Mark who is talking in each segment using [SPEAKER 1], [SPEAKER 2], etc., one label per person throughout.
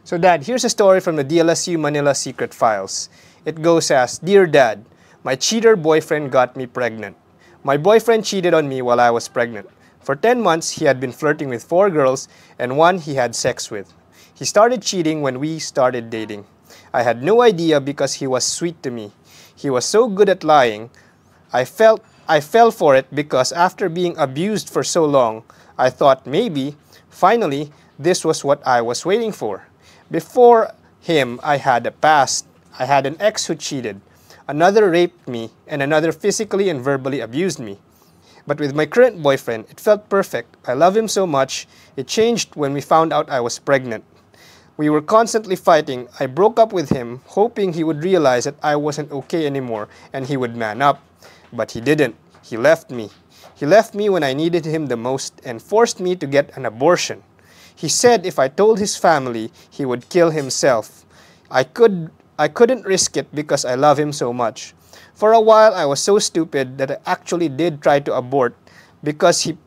[SPEAKER 1] So Dad, here's a story from the DLSU Manila Secret Files. It goes as, Dear Dad, my cheater boyfriend got me pregnant. My boyfriend cheated on me while I was pregnant. For 10 months, he had been flirting with 4 girls and one he had sex with. He started cheating when we started dating. I had no idea because he was sweet to me. He was so good at lying. I fell for it because after being abused for so long, I thought maybe, finally, this was what I was waiting for. Before him, I had a past. I had an ex who cheated. Another raped me, and another physically and verbally abused me. But with my current boyfriend, it felt perfect. I love him so much. It changed when we found out I was pregnant. We were constantly fighting. I broke up with him, hoping he would realize that I wasn't okay anymore and he would man up. But he didn't. He left me. He left me when I needed him the most and forced me to get an abortion. He said if I told his family, he would kill himself. I couldn't risk it because I love him so much. For a while, I was so stupid that I actually did try to abort because he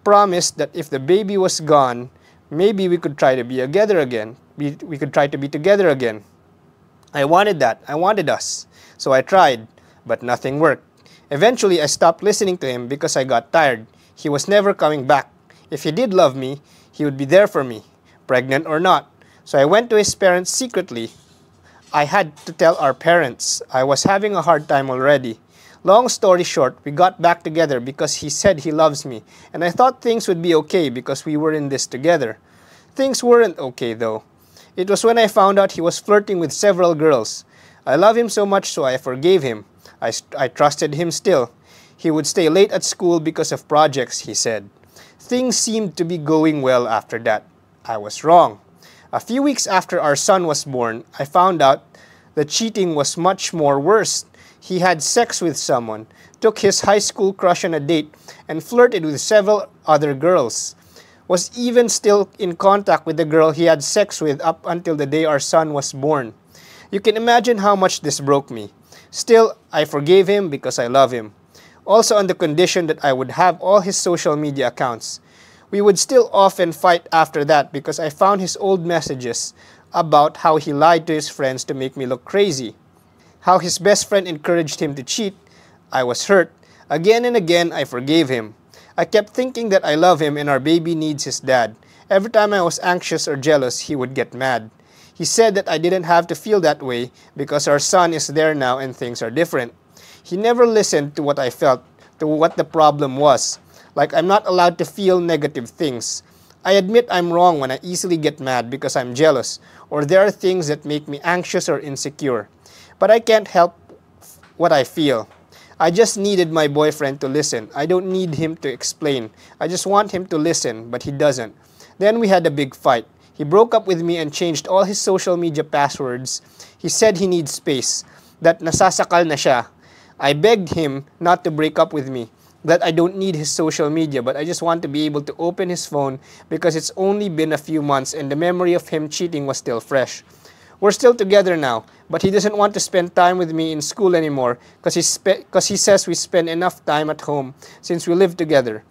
[SPEAKER 1] promised that if the baby was gone, maybe we could try to be together again. We could try to be together again. I wanted that. I wanted us. So I tried, but nothing worked. Eventually, I stopped listening to him because I got tired. He was never coming back. If he did love me, he would be there for me, pregnant or not. So I went to his parents secretly. I had to tell our parents. I was having a hard time already. Long story short, we got back together because he said he loves me, and I thought things would be okay because we were in this together. Things weren't okay though. It was when I found out he was flirting with several girls. I love him so much so I forgave him. I trusted him still. He would stay late at school because of projects, he said. Things seemed to be going well after that. I was wrong. A few weeks after our son was born, I found out the cheating was much more worse. He had sex with someone, took his high school crush on a date, and flirted with several other girls. Was even still in contact with the girl he had sex with up until the day our son was born. You can imagine how much this broke me. Still, I forgave him because I love him. Also on the condition that I would have all his social media accounts. We would still often fight after that because I found his old messages about how he lied to his friends to make me look crazy. How his best friend encouraged him to cheat. I was hurt. Again and again, I forgave him. I kept thinking that I love him and our baby needs his dad. Every time I was anxious or jealous, he would get mad. He said that I didn't have to feel that way because our son is there now and things are different. He never listened to what I felt, to what the problem was. Like I'm not allowed to feel negative things. I admit I'm wrong when I easily get mad because I'm jealous or there are things that make me anxious or insecure. But I can't help what I feel. I just needed my boyfriend to listen. I don't need him to explain. I just want him to listen, but he doesn't. Then we had a big fight. He broke up with me and changed all his social media passwords. He said he needs space, that nasasakal na siya. I begged him not to break up with me, that I don't need his social media, but I just want to be able to open his phone because it's only been a few months and the memory of him cheating was still fresh. We're still together now, but he doesn't want to spend time with me in school anymore because he says we spend enough time at home since we live together.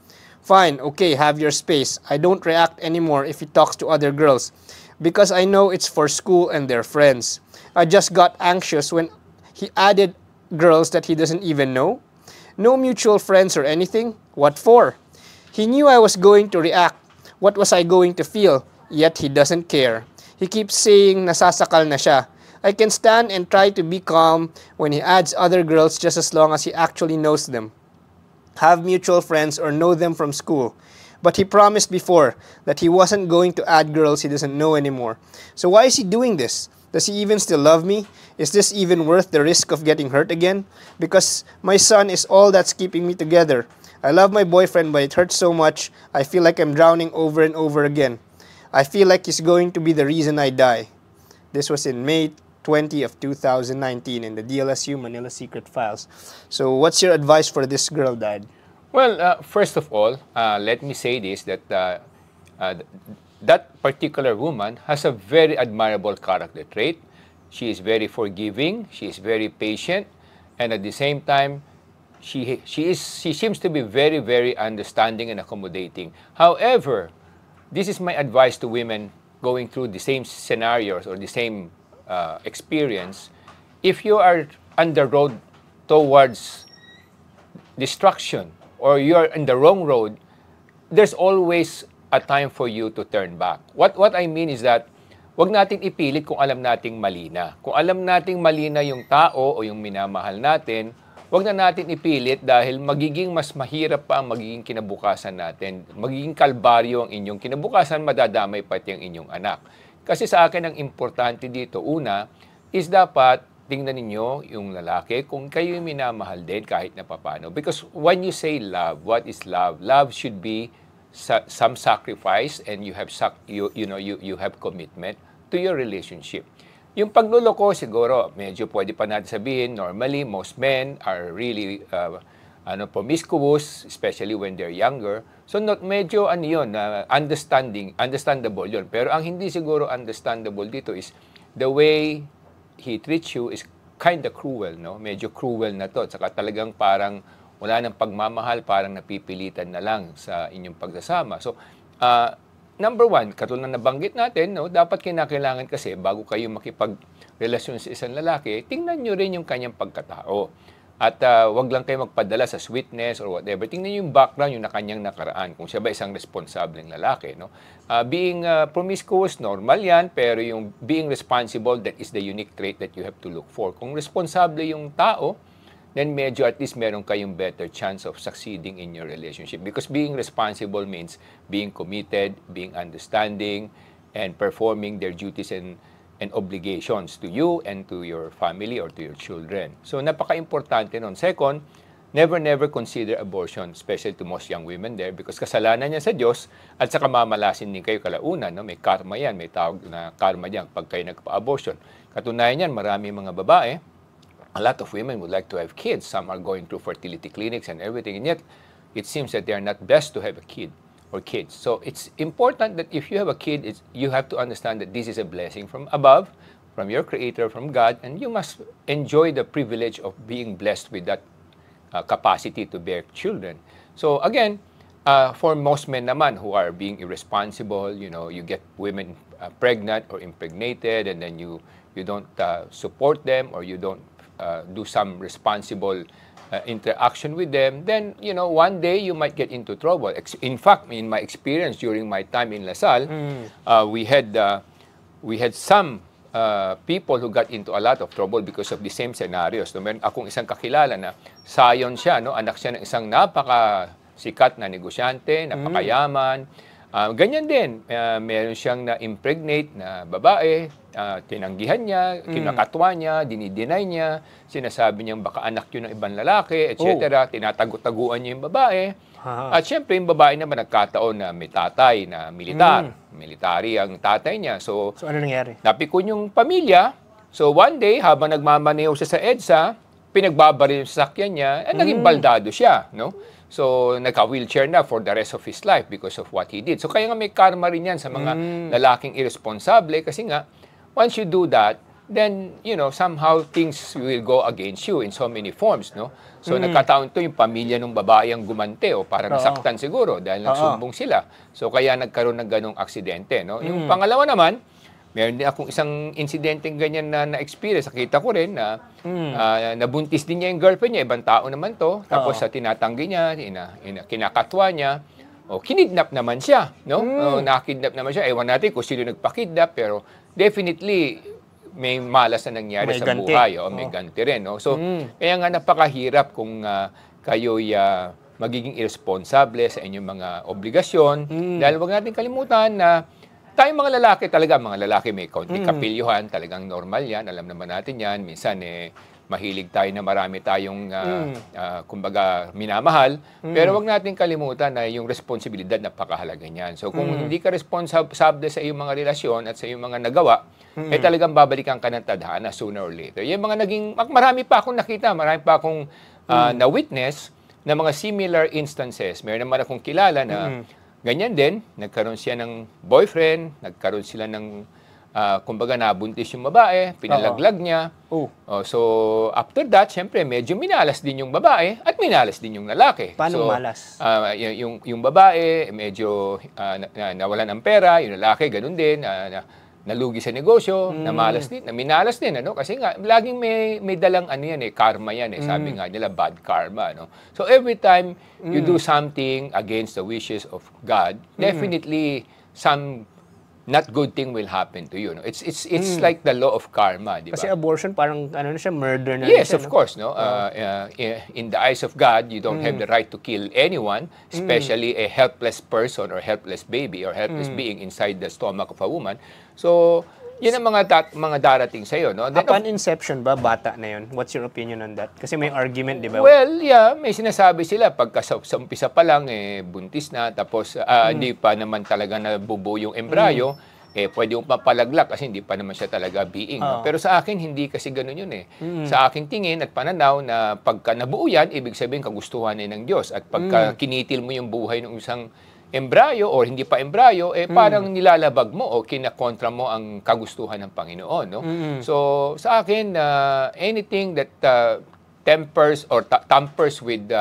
[SPEAKER 1] Fine, okay, have your space. I don't react anymore if he talks to other girls because I know it's for school and their friends. I just got anxious when he added girls that he doesn't even know. No mutual friends or anything. What for? He knew I was going to react. What was I going to feel? Yet he doesn't care. He keeps saying nasasakal na siya. I can stand and try to be calm when he adds other girls just as long as he actually knows them, have mutual friends or know them from school. But he promised before that he wasn't going to add girls he doesn't know anymore. So why is he doing this? Does he even still love me? Is this even worth the risk of getting hurt again? Because my son is all that's keeping me together. I love my boyfriend, but it hurts so much. I feel like I'm drowning over and over again. I feel like he's going to be the reason I die. This was in May 20 of 2019 in the DLSU Manila Secret Files. So what's your advice for this girl, Dad?
[SPEAKER 2] Well, first of all, let me say this, that that particular woman has a very admirable character trait. She is very forgiving, she is very patient, and at the same time, she seems to be very, very understanding and accommodating. However, this is my advice to women going through the same scenarios or the same experience, if you are on the road towards destruction or you're in the wrong road, there's always a time for you to turn back. What I mean is that wag nating ipilit kung alam nating mali na. Kung alam nating mali na yung tao o yung minamahal natin, wag na natin ipilit dahil magiging mas mahirap pa ang magiging kinabukasan natin. Magiging kalbaryo ang inyong kinabukasan, madadamay pati ang inyong anak. Kasi sa akin ang importante dito, una, is dapat tingnan ninyo yung lalaki kung kayo yung minamahal din kahit na papano. Because when you say love, what is love? Love should be some sacrifice and you have you have commitment to your relationship. Yung pagluloko siguro medyo pwede pa natin sabihin, normally most men are really promiscuous, especially when they're younger. So medyo yun, understandable yun. Pero ang hindi siguro understandable dito is the way he treats you is kind of cruel, no? Medyo cruel na to. Saka talagang parang wala nang pagmamahal, parang napipilitan na lang sa inyong pagsasama. So, number one, katulad na nabanggit natin, no, dapat kinakailangan kasi bago kayo makipagrelasyon sa isang lalaki, tingnan nyo rin yung kanyang pagkatao. At wag lang kayo magpadala sa sweetness or whatever. Tingnan nyo yung background, yung kanyang nakaraan, kung siya ba isang responsableng lalaki. No? Being promiscuous, normal yan, pero yung being responsible, that is the unique trait that you have to look for. Kung responsable yung tao, then medyo at least meron kayong better chance of succeeding in your relationship. Because being responsible means being committed, being understanding, and performing their duties and obligations to you and to your family or to your children. So, napaka-importante nun. Second, never consider abortion, especially to most young women there, because kasalanan niya sa Diyos at saka mamalasin din kayo kalaunan. No? May karma yan, may tawag na karma yan pag kayo nagpa-abortion. Katunayan yan, marami mga babae, a lot of women would like to have kids. Some are going through fertility clinics and everything, and yet it seems that they are not blessed to have a kid or kids. So it's important that if you have a kid, you have to understand that this is a blessing from above, from your Creator, from God, and you must enjoy the privilege of being blessed with that capacity to bear children. So again, for most men naman who are being irresponsible, you get women pregnant or impregnated, and then you don't support them or you don't do some responsible interaction with them, then, one day you might get into trouble. In fact, in my experience during my time in LaSalle, we had some people who got into a lot of trouble because of the same scenarios. So, meron akong isang kakilala na sayon siya, anak siya ng isang napaka-sikat na negosyante, napakayaman. Ganyan din, meron siyang na-impregnate na babae, tinanggihan niya, kinakatwa niya, dinideny niya, sinasabi niyang baka anak yun ng ibang lalaki, etc. Tinatago-taguan niya yung babae. At syempre, yung babae naman nagkataon na may tatay na militar. Military ang tatay niya. So
[SPEAKER 1] ano nangyari?
[SPEAKER 2] Napikon yung pamilya. So one day, habang nagmamaneho siya sa EDSA, pinagbabaril yung sasakyan niya, at naging baldado siya, no? So, nagka-wheelchair na for the rest of his life because of what he did. So, kaya nga may karma rin yan sa mga lalaking irresponsible kasi nga, once you do that, then, somehow things will go against you in so many forms, no? So, nagkataon to yung pamilya ng babae ang gumante o parang nasaktan siguro dahil nagsumbong sila. So, kaya nagkaroon ng ganong aksidente, no? Yung pangalawa naman, meron din akong isang insidente ganyan na-experience. Nakita ko rin na nabuntis din niya yung girlfriend niya. Ibang tao naman to. Tapos tinatanggi niya, kinakatwa niya. Kinidnap naman siya. No? Nakidnap naman siya. Ewan natin kung sino nagpakidnap. Pero definitely, may malas na nangyari sa buhay. May ganti rin. No? So, kaya nga napakahirap kung kayo'y magiging irresponsible sa inyong mga obligasyon. Dahil wag natin kalimutan na tayong mga lalaki may kaunting kapilyuhan, talagang normal yan, alam naman natin yan. Minsan, mahilig tayo na marami tayong, kumbaga, minamahal. Pero wag natin kalimutan na yung responsibilidad napakahalaga niyan. So, kung hindi ka responsable sa iyong mga relasyon at sa iyong mga nagawa, talagang babalikan ka ng tadhana sooner or later. Yung mga marami pa akong nakita, marami pa akong na-witness na mga similar instances. Meron naman akong kilala na ganyan din, nagkaroon siya ng boyfriend, nagkaroon sila ng kumbaga nabuntis yung babae, pinalaglag niya.
[SPEAKER 1] Oh.
[SPEAKER 2] So, after that, syempre, medyo minalas din yung babae at minalas din yung lalaki.
[SPEAKER 1] Paano
[SPEAKER 2] so,
[SPEAKER 1] malas?
[SPEAKER 2] Yung babae, medyo nawalan ng pera, yung lalaki, ganun din, nalugi sa negosyo, minalas din, ano? Kasi nga, laging may dalang ano yan, karma yan, sabi nga nila, bad karma, no? So, every time you do something against the wishes of God, definitely some not good thing will happen to you. No? It's like the law of karma, di ba?
[SPEAKER 1] Kasi abortion parang ano na siya, murder na
[SPEAKER 2] Yes,
[SPEAKER 1] siya,
[SPEAKER 2] of
[SPEAKER 1] no?
[SPEAKER 2] course. No? In the eyes of God, you don't have the right to kill anyone, especially a helpless person or helpless baby or helpless being inside the stomach of a woman. So, yun ang mga darating sa'yo. No? Then,
[SPEAKER 1] Upon inception ba, bata na yun? What's your opinion on that? Kasi may argument, di ba?
[SPEAKER 2] well, yeah, may sinasabi sila pagka sa umpisa pa lang buntis na tapos hindi pa naman talaga nabubuo yung embryo, pwede yung papalaglag kasi hindi pa naman siya talaga being. No? Pero sa akin hindi kasi ganoon yun Sa aking tingin at pananaw na pagka nabuo yan, ibig sabihin kagustuhan ng Diyos at pagka kinitil mo yung buhay ng isang embryo or hindi pa embryo, parang nilalabag mo o kinakontra mo ang kagustuhan ng Panginoon. No? So, sa akin, anything that tampers with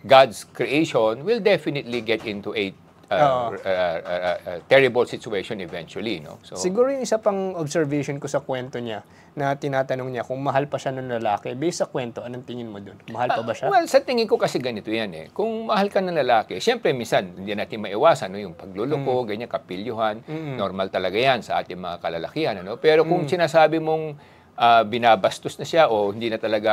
[SPEAKER 2] God's creation will definitely get into a terrible situation eventually. No? So,
[SPEAKER 1] Siguro yung isa pang observation ko sa kwento niya na tinatanong niya kung mahal pa siya ng lalaki. Based sa kwento, anong tingin mo dun? Mahal pa ba siya?
[SPEAKER 2] Well, sa tingin ko kasi ganito yan Kung mahal ka ng lalaki, siyempre minsan hindi natin maiwasan yung pagluloko, ganyan, kapilyuhan. Normal talaga yan sa ating mga kalalakihan. Ano? Pero kung sinasabi mong binabastos na siya o hindi na talaga,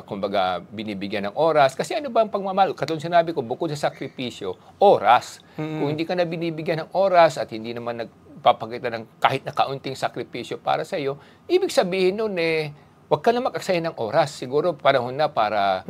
[SPEAKER 2] kumbaga, binibigyan ng oras. Kasi ano ba ang pagmamahal? Katulad sinabi ko, bukod sa sakripisyo, oras. Kung hindi ka na binibigyan ng oras at hindi naman nagpapakita ng kahit na kaunting sakripisyo para sa iyo, ibig sabihin nun huwag ka na mag-aksaya ng oras. Siguro panahon na para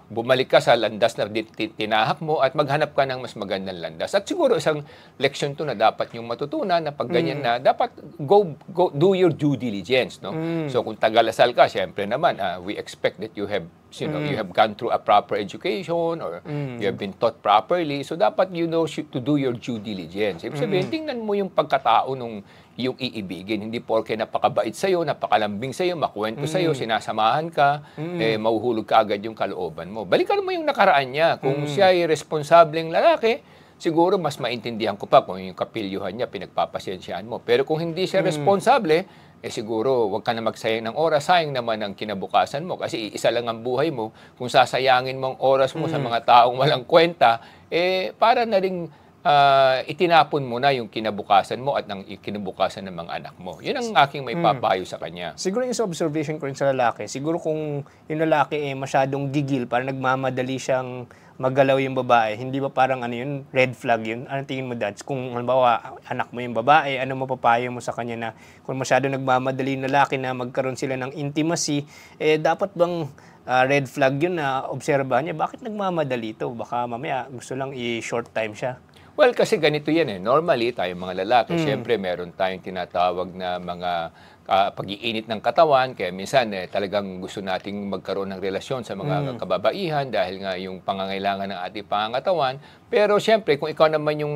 [SPEAKER 2] bumalik ka sa landas na tinahak mo at maghanap ka ng mas magandang landas. At siguro isang leksyon to na dapat yung matutunan na pag ganyan na, dapat go do your due diligence. No? So kung tagalasal ka, syempre naman, we expect that you have you have gone through a proper education or you have been taught properly. So dapat you know to do your due diligence. Ibig sabihin, tingnan mo yung pagkatao nung yung iibigin. Hindi porke napakabait sa'yo, napakalambing sa'yo, makwento sa'yo, sinasamahan ka, mahuhulog ka agad yung kalooban mo. Balikan mo yung nakaraan niya. Kung siya ay responsableng lalaki, siguro mas maintindihan ko pa kung yung kapilyuhan niya, pinagpapasensyaan mo. Pero kung hindi siya responsable, siguro wag ka na magsayang ng oras, sayang naman ang kinabukasan mo. Kasi isa lang ang buhay mo. Kung sasayangin mo ang oras mo sa mga taong walang kwenta, para na rin itinapon mo na yung kinabukasan mo at ng kinabukasan ng mga anak mo. Yun ang aking may papayo sa kanya.
[SPEAKER 1] Siguro yung sa observation ko rin sa lalaki, siguro kung yung lalaki masyadong gigil, parang nagmamadali siyang magalaw yung babae, hindi ba parang ano yun, red flag yun? Anong tingin mo, Dads? Kung halimbawa, anak mo yung babae, ano mapapayo mo sa kanya na kung masyadong nagmamadali yung lalaki na magkaroon sila ng intimacy, dapat bang red flag yun na obserbahan niya? Bakit nagmamadali ito? Baka mamaya gusto lang i-short time siya.
[SPEAKER 2] Well, kasi ganito yan Normally, tayong mga lalaki, syempre meron tayong tinatawag na mga pag-iinit ng katawan. Kaya minsan talagang gusto nating magkaroon ng relasyon sa mga kababaihan dahil nga yung pangangailangan ng ating pangangatawan. Pero syempre, kung ikaw naman yung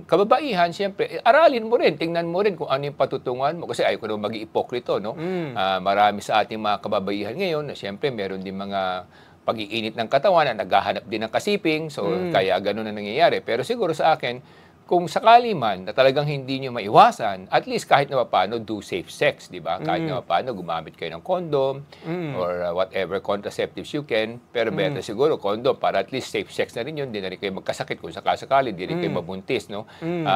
[SPEAKER 2] kababaihan, syempre, aralin mo rin, tingnan mo rin kung ano yung patutunguhan mo. Kasi ayaw ko naman mag-iipokrito, no? Marami sa ating mga kababaihan ngayon na syempre meron din mga pag-iinit ng katawan na naghahanap din ng kasiping, so kaya ganun na nangyayari. Pero siguro sa akin, kung sakali man na talagang hindi nyo maiwasan, at least kahit na paano do safe sex, di ba? Kahit na paano gumamit kayo ng condom or whatever contraceptives you can, pero better siguro condom para at least safe sex na rin yun, di na rin kayo magkasakit kung sakasakali, di rin kayo mabuntis, no?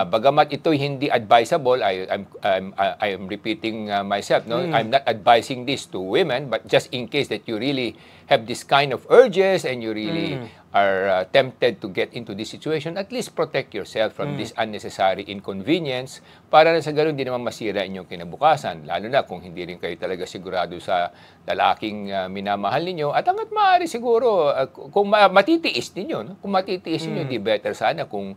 [SPEAKER 2] Bagamat ito hindi advisable, I'm repeating myself, no? I'm not advising this to women, but just in case that you really have this kind of urges and you really are tempted to get into this situation, at least protect yourself from this unnecessary inconvenience para na sa ganun di naman masira inyong kinabukasan. Lalo na kung hindi rin kayo talaga sigurado sa lalaking minamahal ninyo. At hanggat maaari siguro, kung matitiis ninyo, no? Kung matitiis ninyo, di better sana kung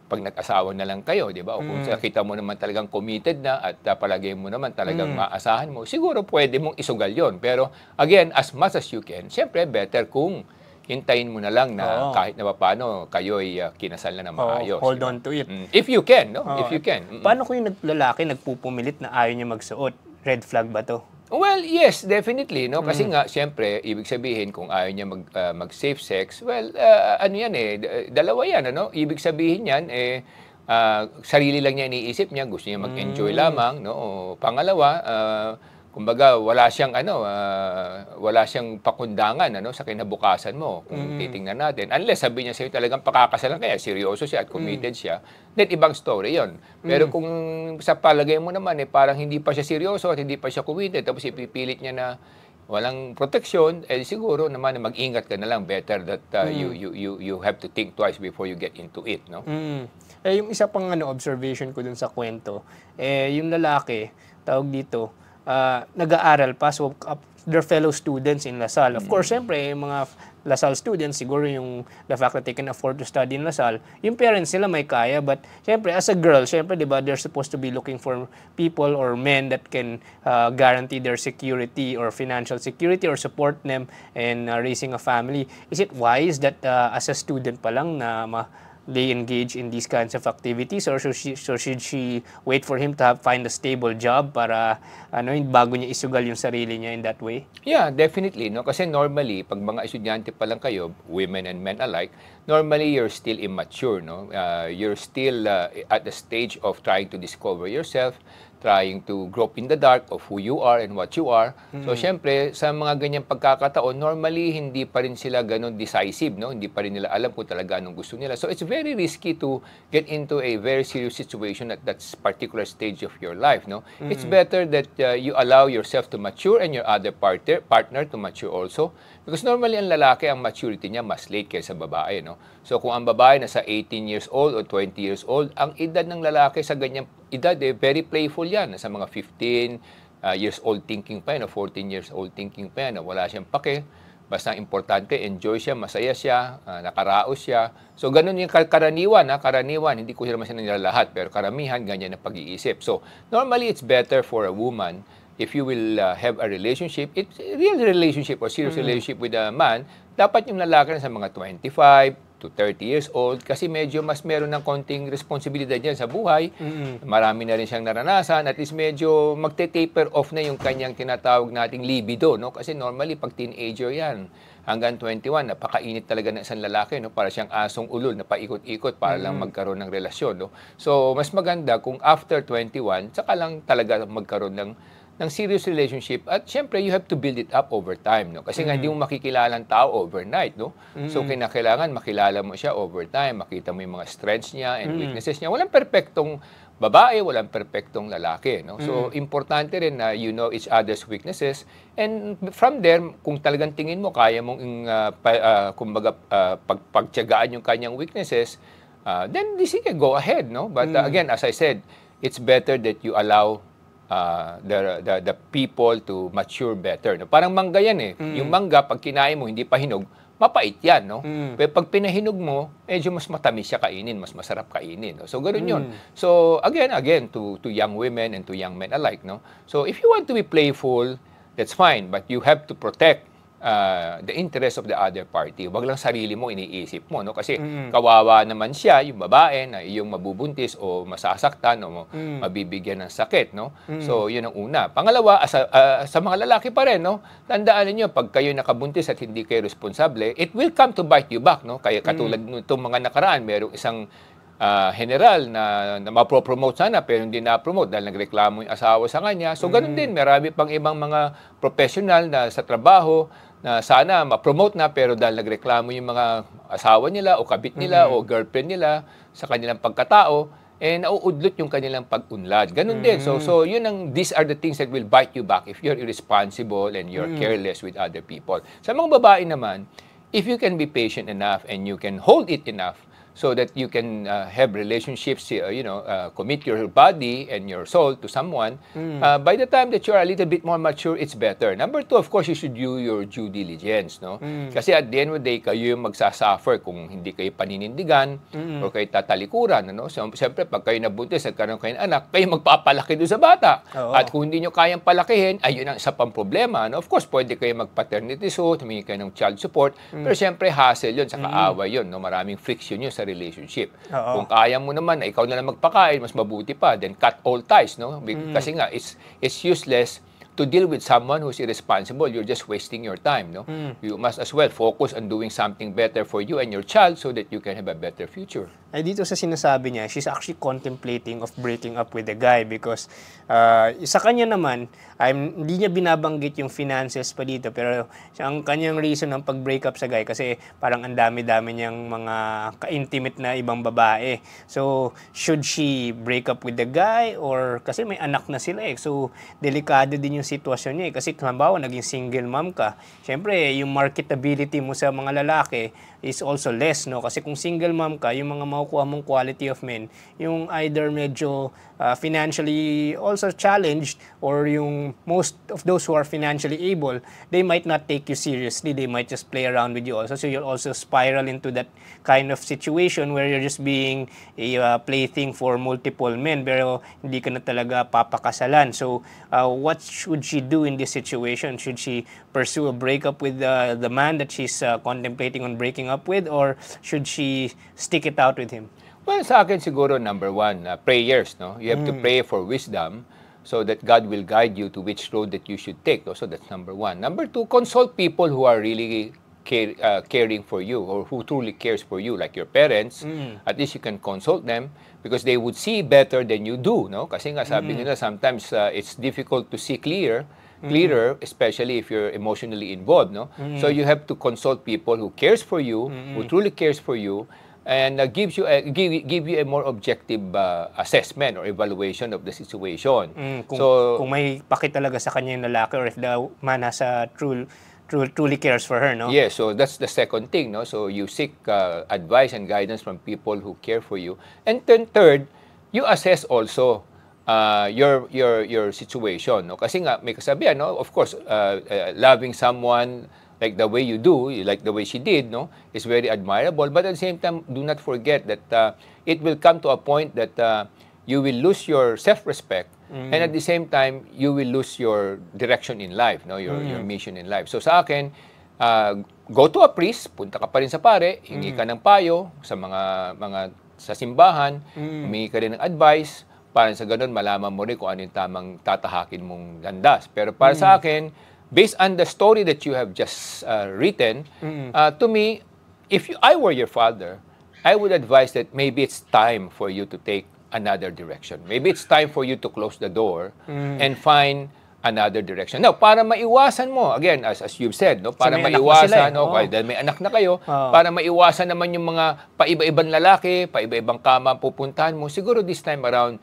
[SPEAKER 2] pag nag-asawa na lang kayo, di ba? O kung nakita mo naman talagang committed na at palagay mo naman talagang maasahan mo, siguro pwede mong isugal yon. Pero again, as much as you can, syempre better kung hintayin mo na lang na
[SPEAKER 3] Oo.
[SPEAKER 2] kahit na paano kayo'y kinasal na maayos.
[SPEAKER 3] hold
[SPEAKER 2] di ba?
[SPEAKER 3] on to it.
[SPEAKER 2] If you can, no?
[SPEAKER 3] Oo.
[SPEAKER 2] If you can.
[SPEAKER 3] Paano kung yung lalaki nagpupumilit na ayaw niya magsuot? Red flag ba to?
[SPEAKER 2] Well, yes, definitely, no? Kasi nga, siyempre, ibig sabihin, kung ayaw niya mag-safe sex, well, ano yan dalawa yan, ano? Ibig sabihin yan, sarili lang niya iniisip niya, gusto niya mag-enjoy lamang, no? O, pangalawa, kumbaga, wala siyang pakundangan, ano, sa kinabukasan mo, kung titingnan natin. Unless sabi niya sa'yo talagang pakakasalan kaya, seryoso siya at committed siya, then ibang story yon. Pero kung sa palagay mo naman, parang hindi pa siya seryoso at hindi pa siya committed, tapos ipipilit niya na walang proteksyon, siguro naman mag-ingat ka na lang. Better that you have to think twice before you get into it, no?
[SPEAKER 3] Yung isa pang observation ko dun sa kwento, yung lalaki, tawag dito, nag-aaral pa, so their fellow students in LaSalle. Of course, siyempre, yung mga LaSalle students, siguro yung the fact that they can afford to study in LaSalle, yung parents nila may kaya, but siyempre, as a girl, siyempre, di ba, they're supposed to be looking for people or men that can guarantee their security or financial security or support them in raising a family. Is it wise that as a student pa lang na they engage in these kinds of activities, or should she wait for him to find a stable job para bago niya isugal yung sarili niya in that way?
[SPEAKER 2] Yeah, definitely, no? Kasi normally, pag mga estudyante pa lang kayo, women and men alike, normally you're still immature, no? You're still at the stage of trying to discover yourself, trying to grope in the dark of who you are and what you are. So, syempre, sa mga ganyang pagkakataon, normally, hindi pa rin sila ganun decisive, no? Hindi pa rin nila alam kung talaga anong gusto nila. So, it's very risky to get into a very serious situation at that particular stage of your life, no? It's better that you allow yourself to mature and your other partner to mature also. Because normally, ang lalaki, ang maturity niya mas late kaysa babae, no? So, kung ang babae nasa 18 years old o 20 years old, ang edad ng lalaki sa ganyang edad, very playful yan. Nasa mga 15 years old thinking pa yan, o 14 years old thinking pa yan, wala siyang pake. Basta importante, enjoy siya, masaya siya, nakaraos siya. So, ganun yung karaniwan, hindi ko naman sila lahat, pero karamihan, ganyan ang pag-iisip. So, normally, it's better for a woman if you will have a relationship, it's a real relationship or serious relationship with a man, dapat yung lalaki na sa mga 25 to 30 years old kasi medyo mas meron ng konting responsibilidad yan sa buhay. Marami na rin siyang naranasan. At least medyo magte-taper off na yung kanyang tinatawag nating libido, no? Kasi normally, pag teenager yan, hanggang 21, napakainit talaga ng isang lalaki, no? Para siyang asong ulol na paikot-ikot para lang magkaroon ng relasyon, no? So, mas maganda kung after 21, saka lang talaga magkaroon ng serious relationship. At syempre, you have to build it up over time, no? Kasi nga, hindi mo makikilala ang tao overnight, no? So, kinakailangan makilala mo siya over time, makita mo yung mga strengths niya and weaknesses niya. Walang perpektong babae, walang perpektong lalaki, no? So, importante rin na you know each other's weaknesses. And from there, kung talagang tingin mo, kaya mong, kumbaga, pagtiyagaan yung kanyang weaknesses, then, sige, go ahead, no? But again, as I said, it's better that you allow the people to mature better, no? Parang mangga yan Yung mangga, pag kinain mo, hindi pa hinog, mapait yan, no? Pero pag pinahinog mo, medyo mas matamis siya kainin, mas masarap kainin, no? So, ganoon yun. So, again, to young women and to young men alike, no? So, if you want to be playful, that's fine, but you have to protect the interest of the other party. Wag lang sarili mo iniisip mo, no? Kasi kawawa naman siya, yung babae na iyong mabubuntis o masasaktan o mabibigyan ng sakit, no? So, yun ang una. Pangalawa, sa mga lalaki pa rin, no? Tandaan niyo pag kayo nakabuntis at hindi kayo responsable, it will come to bite you back, no? Kaya katulad nitong mga nakaraan, merong isang general na mapropromote sana pero hindi na-promote dahil nagreklamo yung asawa sa kanya. So, ganun din. Marami pang ibang mga professional na sa trabaho na sana ma-promote na pero dahil nagreklamo yung mga asawa nila o kabit nila o girlfriend nila sa kanilang pagkatao, nauudlot yung kanilang pag-unlad. Ganun din. So these are the things that will bite you back if you're irresponsible and you're careless with other people. Sa mga babae naman, if you can be patient enough and you can hold it enough, so that you can have relationships, commit your body and your soul to someone. By the time that you're a little bit more mature, it's better. Number two, of course, you should do your due diligence, no? Kasi at the end of the day, kayo yung magsasuffer kung hindi kayo paninindigan or kayo tatalikuran, ano? So, siyempre, pag kayo nabuntis, nagkaroon kayo ng anak, kayo magpapalaki doon sa bata.
[SPEAKER 3] Oo.
[SPEAKER 2] At kung hindi nyo kayang palakihin, ayun ang isa pang problema, no? Of course, pwede kayo mag-paternity suit, humingi kayo ng child support, pero siyempre, hassle yun, sa kaaway yun, no? Maraming friction yun sa relationship.
[SPEAKER 3] Oo.
[SPEAKER 2] Kung kaya mo naman na ikaw na lang magpakain, mas mabuti pa, then cut all ties, no? Kasi nga, it's useless to deal with someone who's irresponsible. You're just wasting your time, no? You must as well focus on doing something better for you and your child so that you can have a better future.
[SPEAKER 3] Ay dito sa sinasabi niya, she's actually contemplating of breaking up with the guy because sa kanya naman, hindi niya binabanggit yung finances pa dito, pero ang kanyang reason ng pag-break up sa guy kasi parang ang dami-dami niyang mga ka-intimate na ibang babae. So, should she break up with the guy or kasi may anak na sila eh. So, delikado din yung sitwasyon niya eh. Kasi halimbawa, naging single mom ka. Siyempre, yung marketability mo sa mga lalaki is also less, no? Kasi kung single mom ka, yung mga makukuha mong quality of men, yung either medyo financially also challenged or yung most of those who are financially able, they might not take you seriously. They might just play around with you also. So you'll also spiral into that kind of situation where you're just being a plaything for multiple men pero hindi ka na talaga papakasalan. So what should she do in this situation? Should she pursue a breakup with the man that she's contemplating on breaking up with, or should she stick it out with him?
[SPEAKER 2] Well, sa akin siguro, number one, prayers, no? You have to pray for wisdom so that God will guide you to which road that you should take. So that's number one. Number two, consult people who are really caring for you or who truly cares for you, like your parents. At least you can consult them because they would see better than you do, no? Kasi nga sabi nila, sometimes it's difficult to see clearer, especially if you're emotionally involved, no? So you have to consult people who cares for you, who truly cares for you, and give you a more objective assessment or evaluation of the situation.
[SPEAKER 3] Kung may paki talaga sa kanya yung lalaki or if the man has a truly cares for her, no?
[SPEAKER 2] Yes, so that's the second thing, no? So you seek advice and guidance from people who care for you. And then third, you assess also your situation, no? Kasi nga may kasabihan, no? Of course, loving someone like the way you do, like the way she did, no, is very admirable. But at the same time, do not forget that it will come to a point that you will lose your self-respect, and at the same time, you will lose your direction in life, no, your mission in life. So sa akin, go to a priest, punta ka pa rin sa pare, hingi ka ng payo sa mga sa simbahan, humingi ka rin ng advice, para sa ganun malaman mo rin kung ano yung tamang tatahakin mong landas. Pero para sa akin, based on the story that you have just written, to me, if I were your father, I would advise that maybe it's time for you to take another direction. Maybe it's time for you to close the door and find another direction. Now, para maiwasan mo, again, as you've said, no, para maiwasan, no, dahil may anak na kayo, para maiwasan naman yung mga paiba-ibang lalaki, paiba-ibang kama pupuntahan mo, siguro this time around,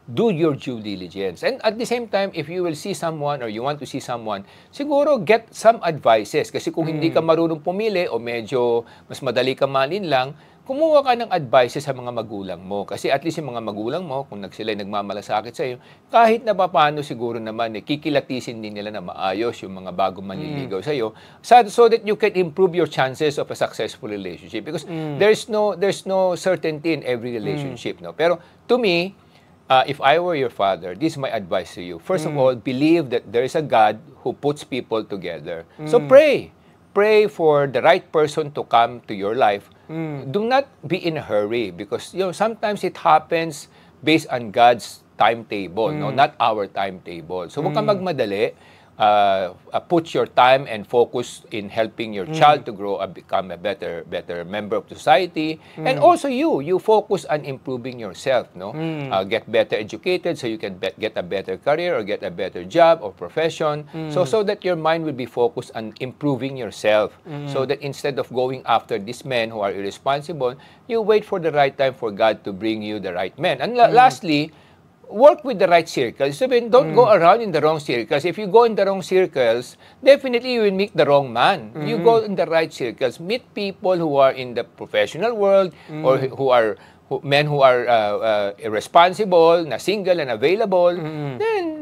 [SPEAKER 2] do your due diligence. And at the same time, if you will see someone or you want to see someone, siguro get some advices. Kasi kung hindi ka marunong pumili o medyo mas madali ka malinlang, kumuha ka ng advices sa mga magulang mo. Kasi at least yung mga magulang mo, kung sila nagmamalasakit sa iyo, kahit na paano siguro naman, kikilatisin din nila na maayos yung mga bagong manliligaw sa iyo, so that you can improve your chances of a successful relationship. Because there's no certainty in every relationship. No? Pero to me, if I were your father, this is my advice to you. First of all, believe that there is a God who puts people together. So pray. Pray for the right person to come to your life. Do not be in a hurry because sometimes it happens based on God's timetable, no, not our timetable. So huwag kang magmadali. Put your time and focus in helping your child to grow and become a better member of society. And also you focus on improving yourself, no? Get better educated so you can get a better career or get a better job or profession. So that your mind will be focused on improving yourself. So that instead of going after these men who are irresponsible, you wait for the right time for God to bring you the right men. And lastly, work with the right circles. So don't go around in the wrong circles. If you go in the wrong circles, definitely you will meet the wrong man. You go in the right circles. Meet people who are in the professional world or men who are irresponsible, na single and available.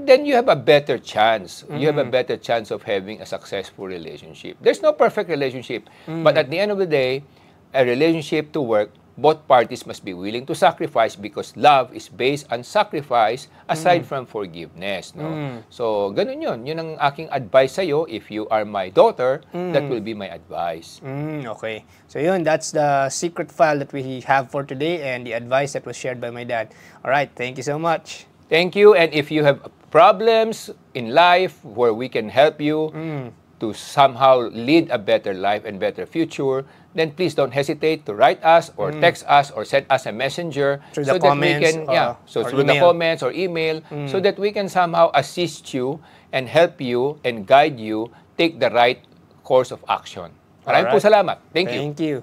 [SPEAKER 2] Then you have a better chance. You have a better chance of having a successful relationship. There's no perfect relationship, but at the end of the day, a relationship to work, both parties must be willing to sacrifice because love is based on sacrifice aside from forgiveness. No? So, ganun yun. Yun ang aking advice sa'yo. If you are my daughter, that will be my advice.
[SPEAKER 3] Okay. So yun, that's the secret file that we have for today and the advice that was shared by my dad. All right, thank you so much.
[SPEAKER 2] Thank you. And if you have problems in life where we can help you to somehow lead a better life and better future, then please don't hesitate to write us or text us or send us a messenger
[SPEAKER 3] Through
[SPEAKER 2] so
[SPEAKER 3] the
[SPEAKER 2] that
[SPEAKER 3] comments,
[SPEAKER 2] we can through the comments or email so that we can somehow assist you and help you and guide you take the right course of action. Maraming po salamat. Thank you.
[SPEAKER 3] Thank you.